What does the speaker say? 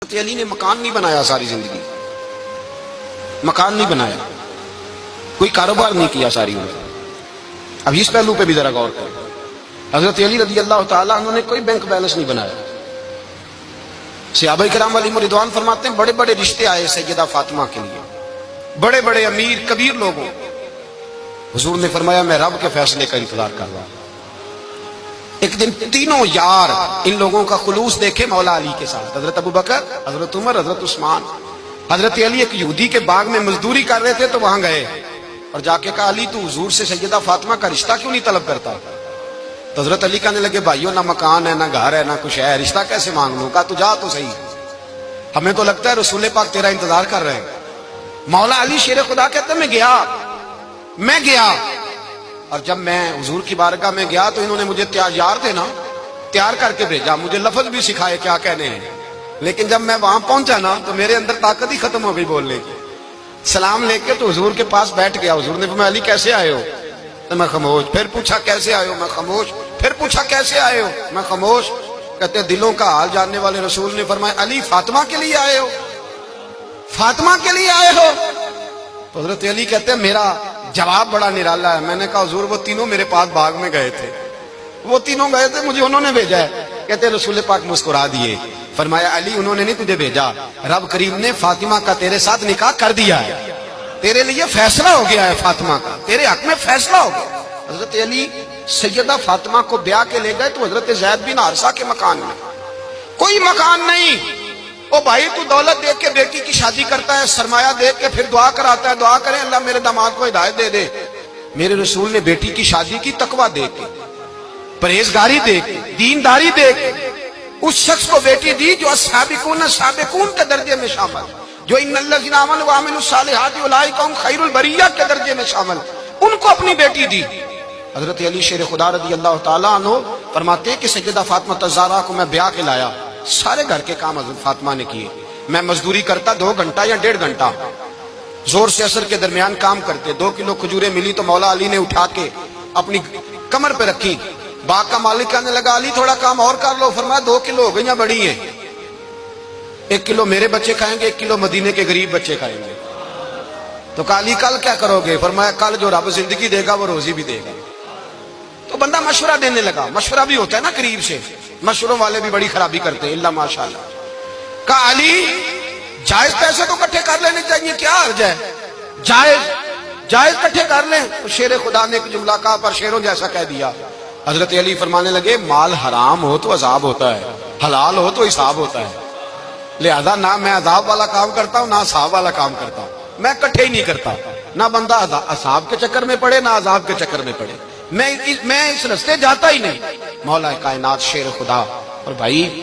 حضرت علی نے مکان نہیں بنایا ساری زندگی، مکان نہیں بنایا، کوئی کاروبار نہیں کیا ساری عمر۔ اب اس پہلو پہ بھی ذرا غور کریں، حضرت علی رضی اللہ تعالیٰ عنہ نے کوئی بینک بیلنس نہیں بنایا۔ صحابہ کرام علیہم رضوان فرماتے ہیں بڑے بڑے رشتے آئے سیدہ فاطمہ کے لیے، بڑے بڑے امیر کبیر لوگوں، حضور نے فرمایا میں رب کے فیصلے کا انتظار کر رہا ہوں۔ ایک دن تینوں یار ان لوگوں کا خلوص دیکھے مولا علی کے ساتھ، حضرت ابو بکر، حضرت عمر، حضرت عثمان۔ حضرت علی ایک یہودی کے باغ میں مزدوری کر رہے تھے تو وہاں گئے اور جا کے کہا علی تو حضور سے سیدہ فاطمہ کا رشتہ کیوں نہیں طلب کرتا؟ تو حضرت علی کہنے لگے بھائیو نہ مکان ہے نہ گھر ہے نہ کچھ ہے، رشتہ کیسے مانگ لوں؟ کہا تو جا تو صحیح، ہمیں تو لگتا ہے رسول پاک تیرا انتظار کر رہے ہیں۔ مولا علی شیر خدا کہتے ہیں میں گیا اور جب میں حضور کی بارگاہ میں گیا تو انہوں نے مجھے یار تھے نا تیار کر کے بھیجا، مجھے لفظ بھی سکھائے کیا کہنے ہیں، لیکن جب میں وہاں پہنچا نا تو میرے اندر طاقت ہی ختم ہو گئی بولنے کی۔ سلام لے کے تو حضور کے پاس بیٹھ گیا، حضور نے فرمایا علی کیسے آئے ہو؟ تو میں خاموش، پھر پوچھا کیسے آئے ہو؟ میں خاموش، پھر پوچھا کیسے آئے ہو؟ میں خاموش۔ کہتے دلوں کا حال جاننے والے رسول نے فرمایا علی فاطمہ کے لیے آئے ہو؟ فاطمہ کے لیے آئے ہو؟ تو حضرت علی کہتے ہیں میرا جواب بڑا نرالا ہے۔ میں نے کہا حضور وہ تینوں میرے پاس باغ میں گئے تھے، وہ تینوں گئے تھے، مجھے انہوں نے بھیجا ہے۔ کہتے رسول پاک مسکرا دیے، فرمایا علی انہوں نے نہیں تجھے بھیجا، رب کریم نے فاطمہ کا تیرے ساتھ نکاح کر دیا ہے، تیرے لیے فیصلہ ہو گیا ہے، فاطمہ کا تیرے حق میں فیصلہ ہو گیا۔ حضرت علی سیدہ فاطمہ کو بیاہ کے لے گئے تو حضرت زید بن حارثہ کے مکان میں، کوئی مکان نہیں۔ او بھائی تو دولت دیکھ کے بیٹی کی شادی کرتا ہے، سرمایہ دیکھ کے پھر دعا کراتا ہے، دعا کریں اللہ میرے داماد کو ہدایت دے دے۔ میرے رسول نے بیٹی کی شادی کی تقوی دیکھ کے، پرہیزگاری دیکھ کے، دینداری دیکھ کے اس شخص کو بیٹی دی جو السابقون سابقون کے درجے میں شامل، جو ان الذین آمنوا وعملوا الصالحات اولئک هم خیر البریہ کے درجے میں شامل، ان کو اپنی بیٹی دی۔ حضرت علی شیر خدا رضی اللہ تعالیٰ عنہ فرماتے ہیں کہ سیدہ فاطمہ الزہرا کو میں بیاہ کے لایا، سارے گھر کے کام حضرت فاطمہ نے کیے، میں مزدوری کرتا 2 گھنٹہ یا 1.5 گھنٹہ، زور سے عصر کے درمیان کام کرتے، 2 کلو کھجوریں ملی تو مولا علی نے اٹھا کے اپنی کمر پہ رکھی۔ باغ کا مالک کہنے لگا علی تھوڑا کام اور کر لو، فرمایا 2 کلو ہو گئیاں بڑی ہیں، 1 کلو میرے بچے کھائیں گے، 1 کلو مدینے کے غریب بچے کھائیں گے۔ تو کہا علی کل کیا کرو گے؟ فرمایا کل جو رب زندگی دے گا وہ روزی بھی دے گا۔ تو بندہ مشورہ دینے لگا، مشورہ بھی ہوتا ہے نا قریب سے، مشوروں والے بھی بڑی خرابی کرتے ہیں اللہ ماشاءاللہ۔ کہا علی جائز پیسے تو کٹھے کر لینے چاہیے، کیا حرج ہے، جائز کٹھے کر لیں۔ تو شیر خدا نے ایک جملہ کہا پر شیروں جیسا کہہ دیا۔ حضرت علی فرمانے لگے مال حرام ہو تو عذاب ہوتا ہے، حلال ہو تو حساب ہوتا ہے، لہذا نہ میں عذاب والا کام کرتا ہوں نہ حساب والا کام کرتا ہوں، میں کٹھے ہی نہیں کرتا، نہ بندہ حساب کے چکر میں پڑے نہ عذاب کے چکر میں پڑے، میں اس رستے جاتا ہی نہیں۔ مولا کائنات شیر خدا اور بھائی